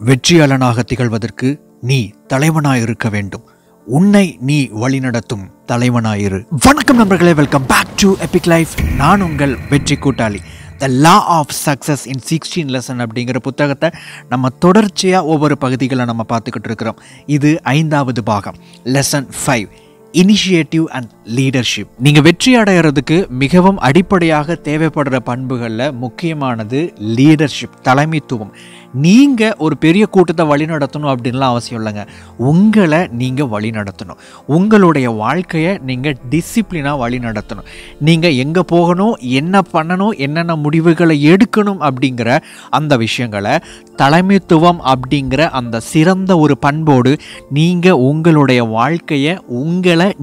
வெற்றியாளனாக திகழ்வதற்கு நீ தலைவனாயிருக்க வேண்டும். உன்னை நீ வழிநடத்தும் தலைவனாயிரு. வணக்கம் நண்பர்களே, welcome back to epic life. நான் உங்கள் வெற்றி கூட்டாளி. The law of success in 16 lesson அப்படிங்கிற புத்தகத்தை நம்ம தொடர்ச்சியாக ஒவ்வொரு பகுதிகளை நம்ம பார்த்துக்கிட்டு இருக்கிறோம். இது 5வது பாகம், லெசன் 5, இனிஷியேட்டிவ் அண்ட் லீடர்ஷிப். நீங்கள் வெற்றி அடைகிறதுக்கு மிகவும் அடிப்படையாக தேவைப்படுற பண்புகளில் முக்கியமானது லீடர்ஷிப், தலைமைத்துவம். நீங்கள் ஒரு பெரிய கூட்டத்தை வழி நடத்தணும் அப்படின்லாம் அவசியம் இல்லைங்க. உங்களை நீங்கள் வழி நடத்தணும். உங்களுடைய வாழ்க்கையை நீங்கள் டிசிப்ளினாக வழி நடத்தணும். நீங்கள் எங்கே போகணும், என்ன பண்ணணும், என்னென்ன முடிவுகளை எடுக்கணும் அப்படிங்கிற அந்த விஷயங்களை தலைமைத்துவம் அப்படிங்கிற அந்த சிறந்த ஒரு பண்போடு நீங்கள் உங்களுடைய வாழ்க்கையை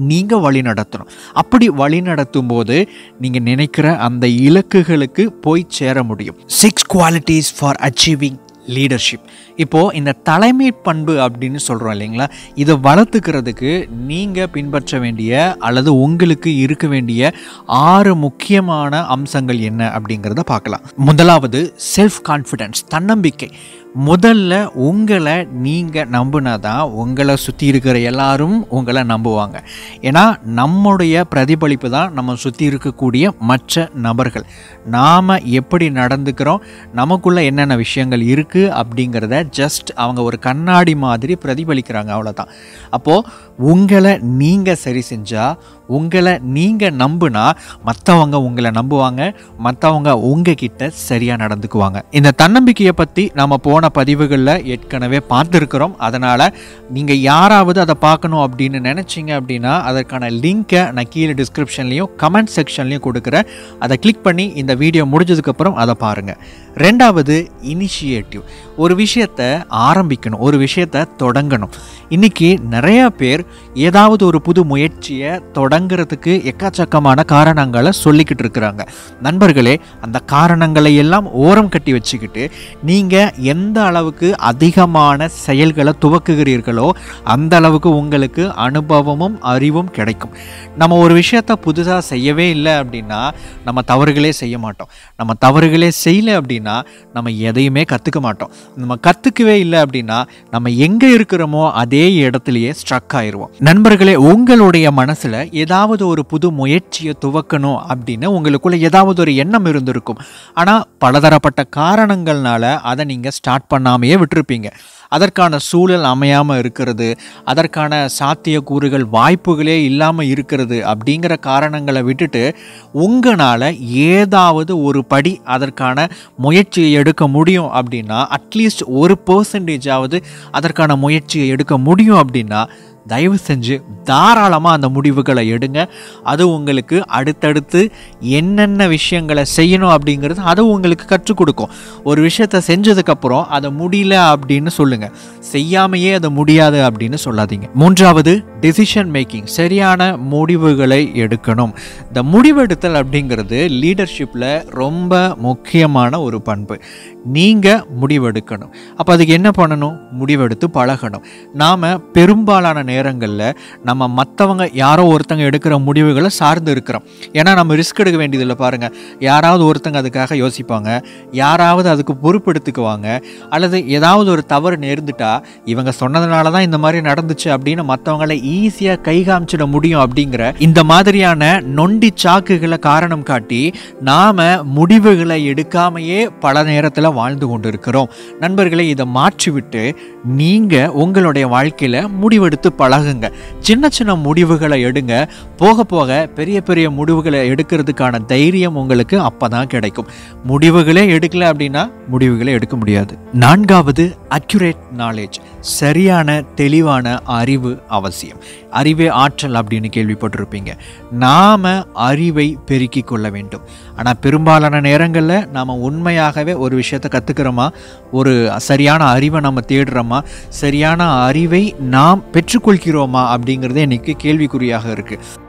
நீங்கள் வழி நடத்தணும். அப்படி வழி நடத்தும் போது நீங்கள் நினைக்கிற அந்த இலக்குகளுக்கு போய் சேர முடியும். 6 qualities for achieving லீடர்ஷிப். இப்போது இந்த தலைமை பண்பு அப்படின்னு சொல்கிறோம் இல்லைங்களா, இதை வளர்த்துக்கிறதுக்கு நீங்கள் பின்பற்ற வேண்டிய அல்லது உங்களுக்கு இருக்க வேண்டிய 6 முக்கியமான அம்சங்கள் என்ன அப்படிங்கிறத பார்க்கலாம். முதலாவது செல்ஃப் கான்ஃபிடென்ஸ், தன்னம்பிக்கை. முதல்ல உங்களை நீங்கள் நம்பினா தான் உங்களை சுற்றி இருக்கிற எல்லாரும் உங்களை நம்புவாங்க. ஏன்னா நம்முடைய பிரதிபலிப்பு தான் நம்ம சுற்றி இருக்கக்கூடிய மற்ற நபர்கள். நாம் எப்படி நடந்துக்கிறோம், நமக்குள்ளே என்னென்ன விஷயங்கள் இருக்குது அப்படிங்கிறத ஜஸ்ட் அவங்க ஒரு கண்ணாடி மாதிரி பிரதிபலிக்கிறாங்க, அவ்வளோதான். அப்போது உங்களை நீங்கள் சரி செஞ்சால், உங்களை நீங்கள் நம்புனா மற்றவங்க உங்களை நம்புவாங்க, மற்றவங்க உங்ககிட்ட சரியாக நடந்துக்குவாங்க. இந்த தன்னம்பிக்கையை பற்றி நம்ம போன பதிவுகளில் ஏற்கனவே பார்த்துருக்குறோம். அதனால் நீங்கள் யாராவது அதை பார்க்கணும் அப்படின்னு நினச்சிங்க அப்படின்னா அதற்கான லிங்கை நான் கீழே டிஸ்கிரிப்ஷன்லேயும் கமெண்ட் செக்ஷன்லேயும் கொடுக்குறேன். அதை கிளிக் பண்ணி இந்த வீடியோ முடிஞ்சதுக்கப்புறம் அதை பாருங்கள். 2வது இனிஷியேட்டிவ். ஒரு விஷயத்தை ஆரம்பிக்கணும், ஒரு விஷயத்தை தொடங்கணும். இன்றைக்கி நிறைய பேர் ஏதாவது ஒரு புது முயற்சியை தொடங்கிறதுக்கு எக்கச்சக்கமான காரணங்களை சொல்லிக்கிட்டு இருக்கிறாங்க. நண்பர்களே, அந்த காரணங்களை எல்லாம் ஓரம் கட்டி வச்சுக்கிட்டு நீங்கள் எந்த அளவுக்கு அதிகமான செயல்களை துவக்குகிறீர்களோ அந்த அளவுக்கு உங்களுக்கு அனுபவமும் அறிவும் கிடைக்கும். நம்ம ஒரு விஷயத்தை புதுசாக செய்யவே இல்லை அப்படின்னா நம்ம தவறுகளே செய்ய மாட்டோம். நம்ம தவறுகளே செய்யலை அப்படின்னா நம்ம எதையுமே கற்றுக்க மாட்டோம். நம்ம கற்றுக்கவே இல்லை அப்படின்னா நம்ம எங்கே இருக்கிறோமோ அதே இடத்துலையே ஸ்ட்ரக் ஆயிடுவோம். நண்பர்களே, உங்களுடைய மனசில் ஏதாவது ஒரு புது முயற்சியை துவக்கணும் அப்படின்னு உங்களுக்குள்ள ஏதாவது ஒரு எண்ணம் இருந்திருக்கும். ஆனால் பலதரப்பட்ட காரணங்கள்னால அதை நீங்கள் ஸ்டார்ட் பண்ணாமையே விட்டுருப்பீங்க. அதற்கான சூழல் அமையாமல் இருக்கிறது, அதற்கான சாத்தியக்கூறுகள் வாய்ப்புகளே இல்லாமல் இருக்கிறது அப்படிங்கிற காரணங்களை விட்டுட்டு உங்களால் ஏதாவது ஒரு படி அதற்கான முயற்சியை எடுக்க முடியும் அப்படின்னா, அட்லீஸ்ட் 1% அதற்கான முயற்சியை எடுக்க முடியும் அப்படின்னா தயவு செஞ்சு தாராளமாக அந்த முடிவுகளை எடுங்க. அது உங்களுக்கு அடுத்தடுத்து என்னென்ன விஷயங்களை செய்யணும் அப்படிங்கிறது அது உங்களுக்கு கற்றுக் கொடுக்கும். ஒரு விஷயத்தை செஞ்சதுக்கப்புறம் அதை முடியல அப்படின்னு சொல்லுங்கள், செய்யாமையே அதை முடியாது அப்படின்னு சொல்லாதீங்க. 3வது டெசிஷன் மேக்கிங், சரியான முடிவுகளை எடுக்கணும். இந்த முடிவெடுத்தல் அப்படிங்கிறது லீடர்ஷிப்பில் ரொம்ப முக்கியமான ஒரு பண்பு. நீங்கள் முடிவெடுக்கணும். அப்போ அதுக்கு என்ன பண்ணணும்? முடிவெடுத்து பழகணும். நாம் பெரும்பாலான நேரங்களில் நம்ம மற்றவங்க யாரோ ஒருத்தங்க எடுக்கிற முடிவுகளை சார்ந்து இருக்கிறோம். ஏன்னா நம்ம ரிஸ்க் எடுக்க வேண்டியதில்லை. பாருங்கள், யாராவது ஒருத்தங்க அதுக்காக யோசிப்பாங்க, யாராவது அதுக்கு பொறுப்பெடுத்துக்குவாங்க, அல்லது ஏதாவது ஒரு தவறு நேர்ந்துட்டா இவங்க சொன்னதுனால தான் இந்த மாதிரி நடந்துச்சு அப்படின்னு மற்றவங்களை ஈஸியாக கை காமிச்சிட முடியும் அப்படிங்கிற இந்த மாதிரியான நொண்டி சாக்குகளை காரணம் காட்டி நாம் முடிவுகளை எடுக்காமையே பல நேரத்தில் வாழ்ந்து கொண்டு இருக்கிறோம். நண்பர்களை, இதை மாற்றிவிட்டு நீங்கள் உங்களுடைய வாழ்க்கையில் முடிவெடுத்து பழகுங்க. சின்ன சின்ன முடிவுகளை எடுங்க. போக போக பெரிய பெரிய முடிவுகளை எடுக்கிறதுக்கான தைரியம் உங்களுக்கு அப்போ தான் கிடைக்கும். முடிவுகளே எடுக்கல அப்படின்னா முடிவுகளை எடுக்க முடியாது. 4வது அக்யூரேட் நாலேஜ், சரியான தெளிவான அறிவு அவசியம். அறிவே ஆற்றல் அப்படின்னு கேள்விப்பட்டிருப்பீங்க. நாம் அறிவை பெருக்கிக் கொள்ள வேண்டும். ஆனால் பெரும்பாலான நேரங்களில் நாம் உண்மையாகவே ஒரு விஷயத்தை கற்றுக்கிறோமா, ஒரு சரியான அறிவை நம்ம தேடுறோமா, சரியான அறிவை நாம் பெற்றுக்கொள்கிறோமா அப்படிங்கிறதே இன்றைக்கி கேள்விக்குறியாக இருக்குது.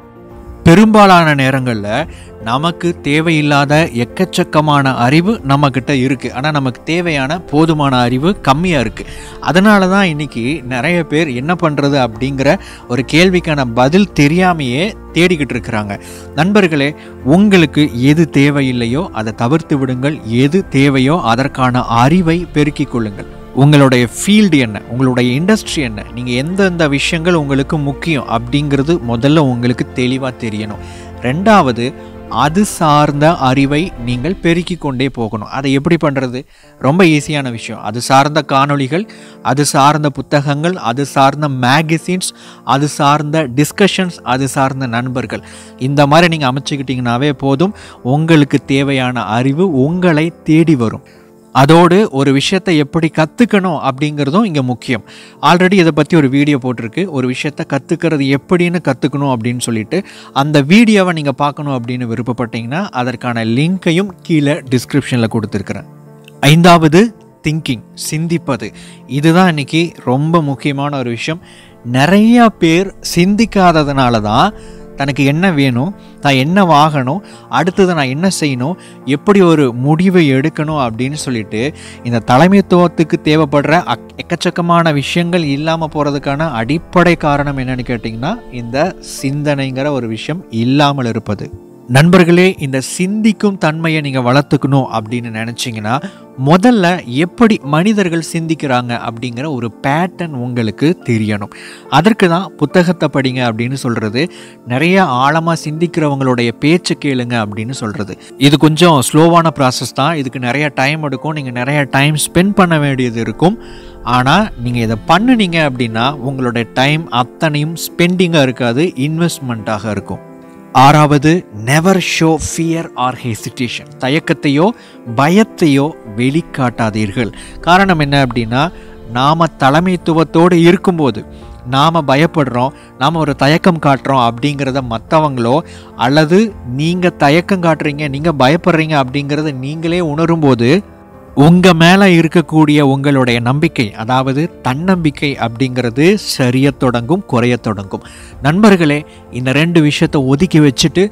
பெரும்பாலான நேரங்களில் நமக்கு தேவையில்லாத எக்கச்சக்கமான அறிவு நம்மக்கிட்ட இருக்குது. ஆனால் நமக்கு தேவையான போதுமான அறிவு கம்மியாக இருக்குது. அதனால தான் இன்றைக்கி நிறைய பேர் என்ன பண்ணுறது அப்படிங்கிற ஒரு கேள்விக்கான பதில் தெரியாமையே தேடிக்கிட்டு இருக்கிறாங்க. நண்பர்களே, உங்களுக்கு எது தேவையில்லையோ அதை தவிர்த்து விடுங்கள். எது தேவையோ அதற்கான அறிவை பெருக்கிக் கொள்ளுங்கள். உங்களுடைய ஃபீல்டு என்ன, உங்களுடைய இண்டஸ்ட்ரி என்ன, நீங்கள் எந்தெந்த விஷயங்கள் உங்களுக்கு முக்கியம் அப்படிங்கிறது முதல்ல உங்களுக்கு தெளிவாக தெரியணும். ரெண்டாவது, அது சார்ந்த அறிவை நீங்கள் பெருக்கிக் கொண்டே போகணும். அதை எப்படி பண்ணுறது? ரொம்ப ஈஸியான விஷயம். அது சார்ந்த காணொளிகள், அது சார்ந்த புத்தகங்கள், அது சார்ந்த மேகசின்ஸ், அது சார்ந்த டிஸ்கஷன்ஸ், அது சார்ந்த நண்பர்கள், இந்த மாதிரி நீங்கள் அமைச்சுக்கிட்டிங்கனாவே போதும். உங்களுக்கு தேவையான அறிவு உங்களை தேடி வரும். அதோடு ஒரு விஷயத்தை எப்படி கற்றுக்கணும் அப்படிங்கிறதும் இங்கே முக்கியம். ஆல்ரெடி இதை பற்றி ஒரு வீடியோ போட்டிருக்கு. ஒரு விஷயத்தை கற்றுக்கிறது எப்படின்னு கற்றுக்கணும் அப்படின்னு சொல்லிட்டு அந்த வீடியோவை நீங்கள் பார்க்கணும் அப்படின்னு விருப்பப்பட்டீங்கன்னா அதற்கான லிங்க்கையும் கீழே டிஸ்கிரிப்ஷனில் கொடுத்துருக்குறேன். 5வது, திங்கிங், சிந்திப்பது. இதுதான் இன்றைக்கி ரொம்ப முக்கியமான ஒரு விஷயம். நிறையா பேர் சிந்திக்காததுனால தான் தனக்கு என்ன வேணும், தான் என்ன வாங்கணும், அடுத்தது நான் என்ன செய்யணும், எப்படி ஒரு முடிவை எடுக்கணும் அப்படின்னு சொல்லிட்டு இந்த தலைமைத்துவத்துக்கு தேவைப்படுற எக்கச்சக்கமான விஷயங்கள் இல்லாமல் போகிறதுக்கான அடிப்படை காரணம் என்னன்னு கேட்டிங்கன்னா இந்த சிந்தனைங்கிற ஒரு விஷயம் இல்லாமல் இருப்பது. நண்பர்களே, இந்த சிந்திக்கும் தன்மையை நீங்கள் வளர்த்துக்கணும் அப்படின்னு நினச்சிங்கன்னா முதல்ல எப்படி மனிதர்கள் சிந்திக்கிறாங்க அப்படிங்கிற ஒரு பேட்டர்ன் உங்களுக்கு தெரியணும். அதற்கு தான் புத்தகத்தை படிங்க அப்படின்னு சொல்கிறது, நிறைய ஆழமாக சிந்திக்கிறவங்களுடைய பேச்சு கேளுங்க அப்படின்னு சொல்கிறது. இது கொஞ்சம் ஸ்லோவான ப்ராசஸ் தான். இதுக்கு நிறைய டைம் எடுக்கும், நீங்கள் நிறைய டைம் ஸ்பெண்ட் பண்ண வேண்டியது இருக்கும். ஆனால் நீங்கள் இதை பண்ணுனீங்க அப்படின்னா உங்களுடைய டைம் அத்தனையும் ஸ்பெண்டிங்காக இருக்காது, இன்வெஸ்ட்மெண்ட்டாக இருக்கும். 6வது, never show fear or hesitation. தயக்கத்தையோ பயத்தையோ வெளிக்காட்டாதீர்கள். காரணம் என்ன அப்படின்னா, நாம் தலைமைத்துவத்தோடு இருக்கும்போது நாம் பயப்படுறோம், நாம் ஒரு தயக்கம் காட்டுறோம் அப்படிங்கிறத மற்றவங்களோ அல்லது நீங்கள் தயக்கம் காட்டுறீங்க, நீங்கள் பயப்படுறீங்க அப்படிங்கிறத நீங்களே உணரும்போது உங்கள் மேலே இருக்கக்கூடிய உங்களுடைய நம்பிக்கை, அதாவது தன்னம்பிக்கை அப்படிங்கிறது சரிய தொடங்கும், குறைய தொடங்கும். நண்பர்களே, இந்த 2 விஷயத்தை ஒதுக்கி வச்சுட்டு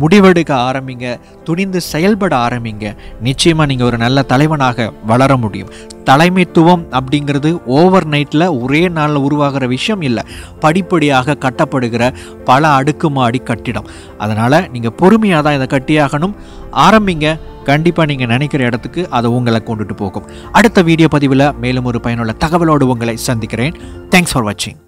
முடிவெடுக்க ஆரம்பிங்க, துணிந்து செயல்பட ஆரம்பிங்க. நிச்சயமாக நீங்கள் ஒரு நல்ல தலைவனாக வளர முடியும். தலைமைத்துவம் அப்படிங்கிறது ஓவர் நைட்டில் ஒரே நாளில் உருவாகிற விஷயம் இல்லை, படிப்படியாக கட்டப்படுகிற பல அடுக்குமாடி கட்டிடம். அதனால் நீங்கள் பொறுமையாக தான் இதை கட்டியாகணும். ஆரம்பிங்க. கண்டிப்பாக நீங்கள் நினைக்கிற இடத்துக்கு அதை உங்களை கொண்டுட்டு போகும். அடுத்த வீடியோ பதிவில் மேலும் ஒரு பயனுள்ள தகவலோடு உங்களை சந்திக்கிறேன். தேங்க்ஸ் ஃபார் வாட்சிங்.